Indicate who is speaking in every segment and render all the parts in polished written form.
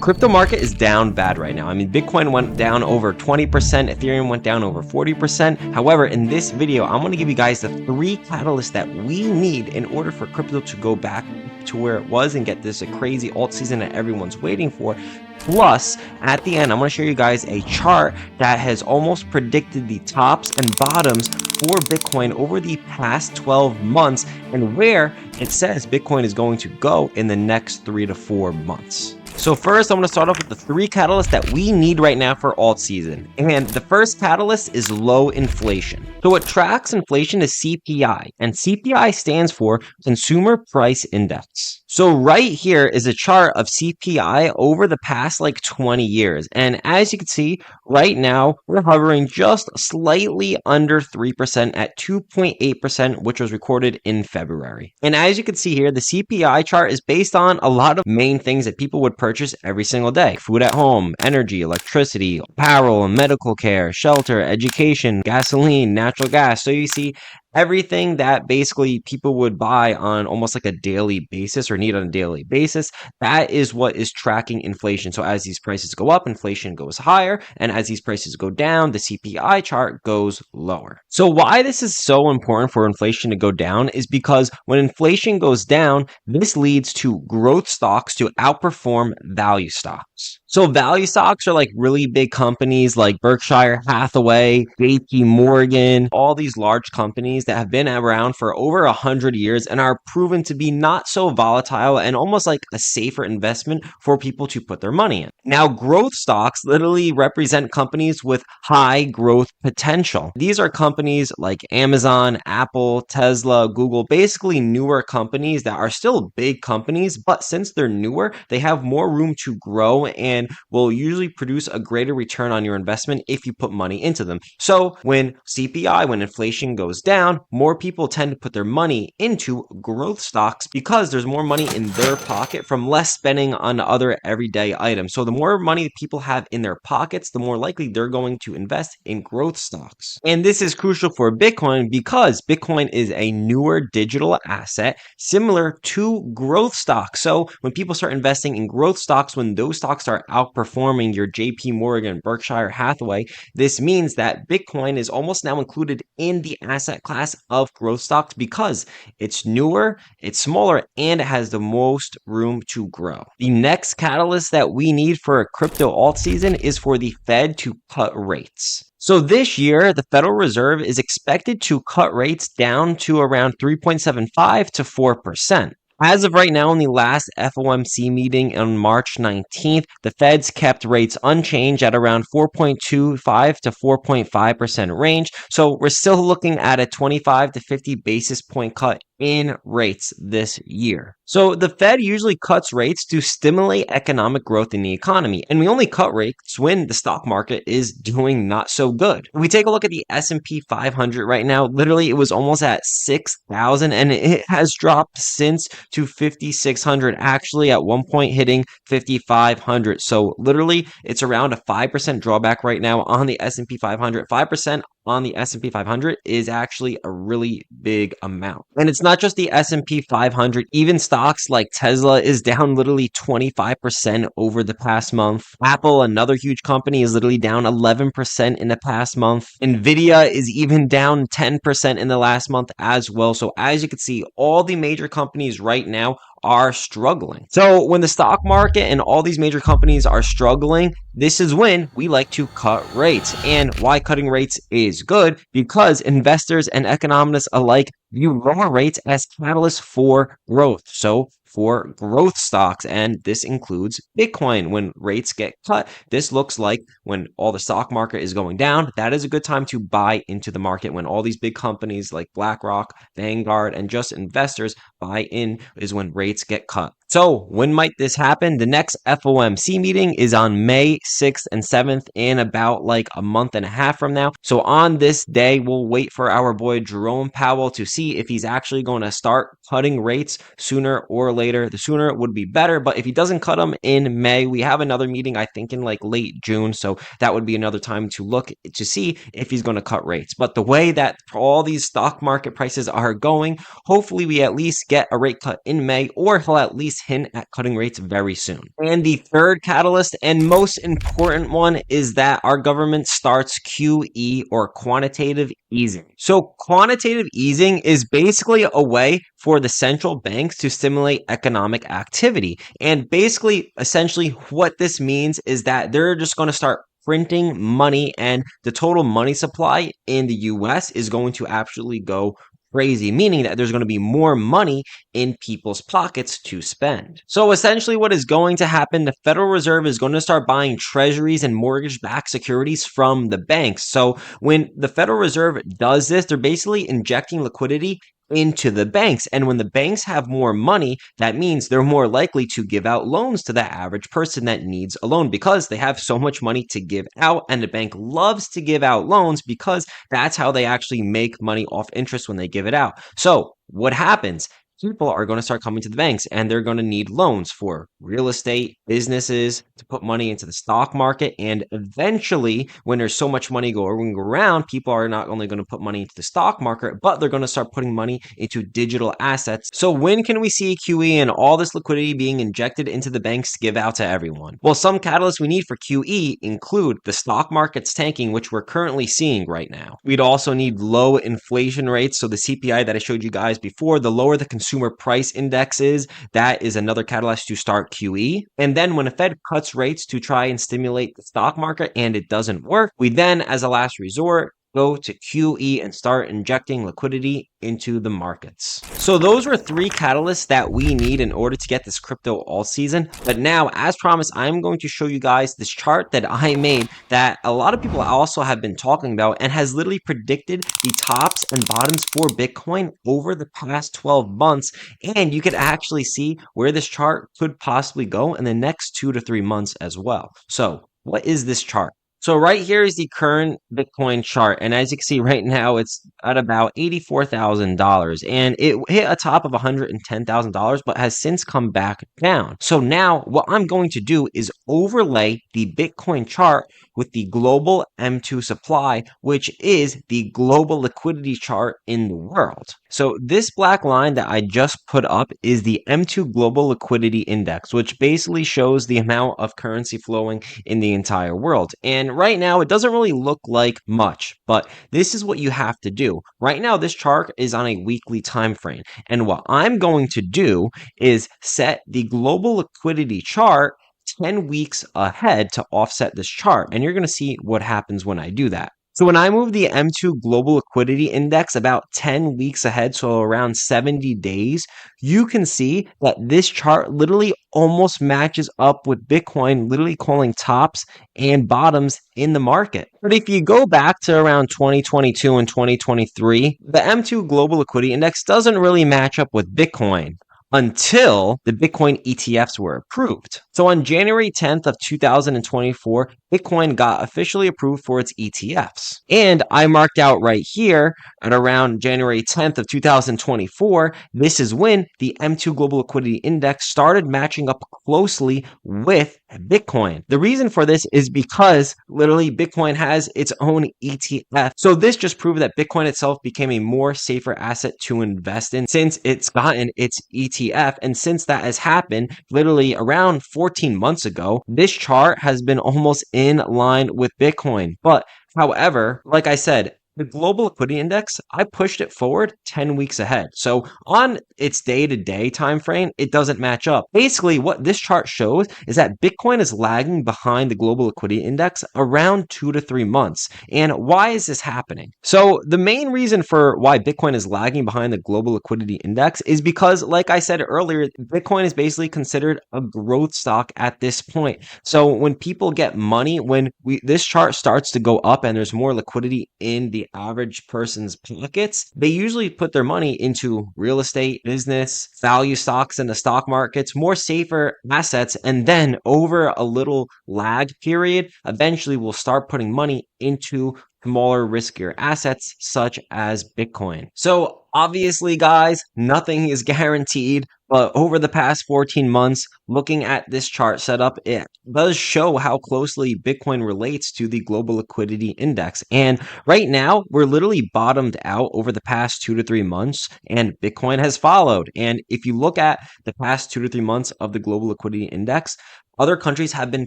Speaker 1: crypto market is down bad right now. I mean, Bitcoin went down over 20%, Ethereum went down over 40%. However, in this video, I'm going to give you guys the 3 catalysts that we need in order for crypto to go back to where it was and get this a crazy alt season that everyone's waiting for. Plus, at the end, I'm going to show you guys a chart that has almost predicted the tops and bottoms for Bitcoin over the past 12 months and where it says Bitcoin is going to go in the next 3 to 4 months. So first, I'm going to start off with the 3 catalysts that we need right now for alt season. And the first catalyst is low inflation. So what tracks inflation is CPI, and CPI stands for Consumer Price Index. So right here is a chart of CPI over the past like 20 years. And as you can see, right now, we're hovering just slightly under 3% at 2.8%, which was recorded in February. And as you can see here, the CPI chart is based on a lot of main things that people would purchase every single day. Food at home, energy, electricity, apparel, medical care, shelter, education, gasoline, natural gas. So you see everything that basically people would buy on almost like a daily basis or need on a daily basis, that is what is tracking inflation. So as these prices go up, inflation goes higher, and as these prices go down, the CPI chart goes lower. So why this is so important for inflation to go down is because when inflation goes down, this leads to growth stocks to outperform value stocks. So value stocks are like really big companies like Berkshire Hathaway, JP Morgan, all these large companies that have been around for over 100 years and are proven to be not so volatile and almost like a safer investment for people to put their money in. Now, growth stocks literally represent companies with high growth potential. These are companies like Amazon, Apple, Tesla, Google, basically newer companies that are still big companies, but since they're newer, they have more room to grow and will usually produce a greater return on your investment if you put money into them. So when CPI, when inflation goes down, more people tend to put their money into growth stocks because there's more money in their pocket from less spending on other everyday items. So the more money people have in their pockets, the more likely they're going to invest in growth stocks. And this is crucial for Bitcoin because Bitcoin is a newer digital asset similar to growth stocks. So when people start investing in growth stocks, when those stocks are outperforming your JP Morgan, Berkshire Hathaway, this means that Bitcoin is almost now included in the asset class of growth stocks because it's newer, it's smaller, and it has the most room to grow. The next catalyst that we need for a crypto alt season is for the Fed to cut rates. So this year, the Federal Reserve is expected to cut rates down to around 3.75 to 4%. As of right now, in the last FOMC meeting on March 19th, the Feds kept rates unchanged at around 4.25 to 4.5% range. So we're still looking at a 25 to 50 basis point cut in rates this year. So the Fed usually cuts rates to stimulate economic growth in the economy, and we only cut rates when the stock market is doing not so good. If we take a look at the S&P 500 right now, literally it was almost at 6,000 and it has dropped since to 5,600, actually at one point hitting 5,500. So literally it's around a 5% drawback right now on the S&P 500. 5% on the S&P 500 is actually a really big amount. And it's not just the S&P 500, even stocks like Tesla is down literally 25% over the past month. Apple, another huge company, is literally down 11% in the past month. Nvidia is even down 10% in the last month as well. So as you can see, all the major companies right now are struggling. So when the stock market and all these major companies are struggling, this is when we like to cut rates. And why cutting rates is good, because investors and economists alike view lower rates as catalysts for growth. So for growth stocks, and this includes Bitcoin. When rates get cut, this looks like when all the stock market is going down, that is a good time to buy into the market. When all these big companies like BlackRock, Vanguard, and just investors buy in is when rates get cut. So when might this happen? The next FOMC meeting is on May 6th and 7th in about like a month and a half from now. So on this day, we'll wait for our boy Jerome Powell to see if he's actually going to start cutting rates sooner or later. The sooner it would be better, but if he doesn't cut them in May, we have another meeting, I think in like late June. So that would be another time to look to see if he's going to cut rates. But the way that all these stock market prices are going, hopefully we at least get a rate cut in May, or he'll at least hint at cutting rates very soon. And the third catalyst and most important one is that our government starts QE, or quantitative easing. So quantitative easing is basically a way for the central banks to stimulate economic activity. And basically, essentially what this means is that they're just going to start printing money, and the total money supply in the US is going to actually go crazy, meaning that there's going to be more money in people's pockets to spend. So essentially what is going to happen, the Federal Reserve is going to start buying treasuries and mortgage-backed securities from the banks. So when the Federal Reserve does this, they're basically injecting liquidity into the banks. And when the banks have more money, that means they're more likely to give out loans to the average person that needs a loan, because they have so much money to give out. And the bank loves to give out loans because that's how they actually make money off interest when they give it out. So what happens? People are going to start coming to the banks, and they're going to need loans for real estate, businesses, to put money into the stock market. And eventually, when there's so much money going around, people are not only going to put money into the stock market, but they're going to start putting money into digital assets. So when can we see QE and all this liquidity being injected into the banks to give out to everyone? Well, some catalysts we need for QE include the stock market's tanking, which we're currently seeing right now. We'd also need low inflation rates. So the CPI that I showed you guys before, the lower the consumer price index is, that is another catalyst to start QE. And then when the Fed cuts rates to try and stimulate the stock market and it doesn't work, we then, as a last resort, go to QE and start injecting liquidity into the markets. So those were three catalysts that we need in order to get this crypto all season. But now, as promised, I'm going to show you guys this chart that I made that a lot of people also have been talking about, and has literally predicted the tops and bottoms for Bitcoin over the past 12 months. And you could actually see where this chart could possibly go in the next 2 to 3 months as well. So what is this chart? So right here is the current Bitcoin chart. And as you can see right now, it's at about $84,000, and it hit a top of $110,000, but has since come back down. So now what I'm going to do is overlay the Bitcoin chart with the global M2 supply, which is the global liquidity chart in the world. So this black line that I just put up is the M2 global liquidity index, which basically shows the amount of currency flowing in the entire world. And right now it doesn't really look like much, but this is what you have to do. Right now this chart is on a weekly time frame, and what I'm going to do is set the global liquidity chart 10 weeks ahead to offset this chart, and you're going to see what happens when I do that. So when I move the M2 Global Liquidity Index about 10 weeks ahead, so around 70 days, you can see that this chart literally almost matches up with Bitcoin, literally calling tops and bottoms in the market. But if you go back to around 2022 and 2023, the M2 Global Liquidity Index doesn't really match up with Bitcoin until the Bitcoin ETFs were approved. So on January 10th of 2024, Bitcoin got officially approved for its ETFs. And I marked out right here at around January 10th of 2024, this is when the M2 Global Liquidity Index started matching up closely with Bitcoin. The reason for this is because literally Bitcoin has its own ETF. So this just proved that Bitcoin itself became a more safer asset to invest in since it's gotten its ETF. And since that has happened literally around 14 months ago, this chart has been almost in line with Bitcoin. But however, like I said, the global liquidity index, I pushed it forward 10 weeks ahead. So on its day-to-day time frame, it doesn't match up. Basically, what this chart shows is that Bitcoin is lagging behind the global liquidity index around 2 to 3 months. And why is this happening? So the main reason for why Bitcoin is lagging behind the global liquidity index is because, like I said earlier, Bitcoin is basically considered a growth stock at this point. So when people get money, when this chart starts to go up and there's more liquidity in the average person's pockets, they usually put their money into real estate, business, value stocks in the stock markets, more safer assets, and then over a little lag period, eventually we'll start putting money into smaller, riskier assets such as Bitcoin. So obviously, guys, nothing is guaranteed, But over the past 14 months, looking at this chart setup, it does show how closely Bitcoin relates to the global liquidity index. And right now, we're literally bottomed out over the past 2 to 3 months, and Bitcoin has followed. And if you look at the past 2 to 3 months of the global liquidity index, other countries have been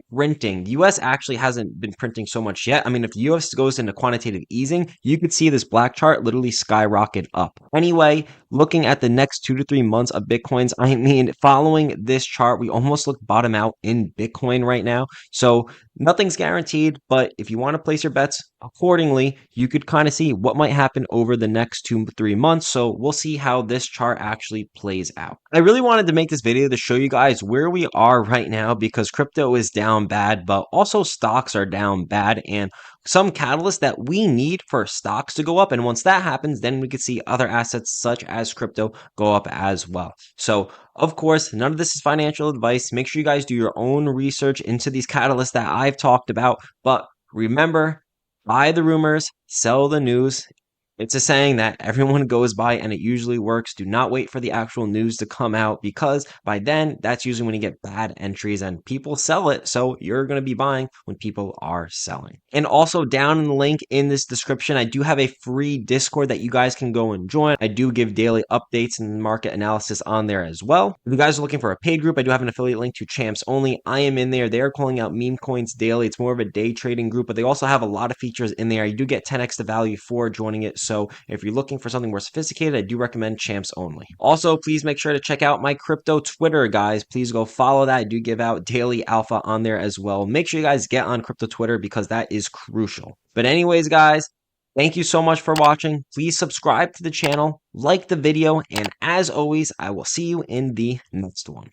Speaker 1: printing. The US actually hasn't been printing so much yet. I mean, if the US goes into quantitative easing, you could see this black chart literally skyrocket up. Anyway, looking at the next 2 to 3 months of Bitcoins, I mean, following this chart, we almost look bottom out in Bitcoin right now. So nothing's guaranteed, but if you want to place your bets accordingly, you could kind of see what might happen over the next 2 to 3 months. So we'll see how this chart actually plays out. I really wanted to make this video to show you guys where we are right now because crypto is down bad, but also stocks are down bad, and some catalyst that we need for stocks to go up. And once that happens, then we could see other assets such as crypto go up as well. So of course, none of this is financial advice. Make sure you guys do your own research into these catalysts that I've talked about. But remember, buy the rumors, sell the news. It's a saying that everyone goes by and it usually works. Do not wait for the actual news to come out because by then, that's usually when you get bad entries and people sell it. So you're going to be buying when people are selling. And also down in the link in this description, I do have a free Discord that you guys can go and join. I do give daily updates and market analysis on there as well. If you guys are looking for a paid group, I do have an affiliate link to Champs Only. I am in there. They are calling out meme coins daily. It's more of a day trading group, but they also have a lot of features in there. You do get 10x the value for joining it. So if you're looking for something more sophisticated, I do recommend Champs Only. Also, please make sure to check out my crypto Twitter, guys. Please go follow that. I do give out daily alpha on there as well. Make sure you guys get on crypto Twitter because that is crucial. But anyways, guys, thank you so much for watching. Please subscribe to the channel, like the video, and as always, I will see you in the next one.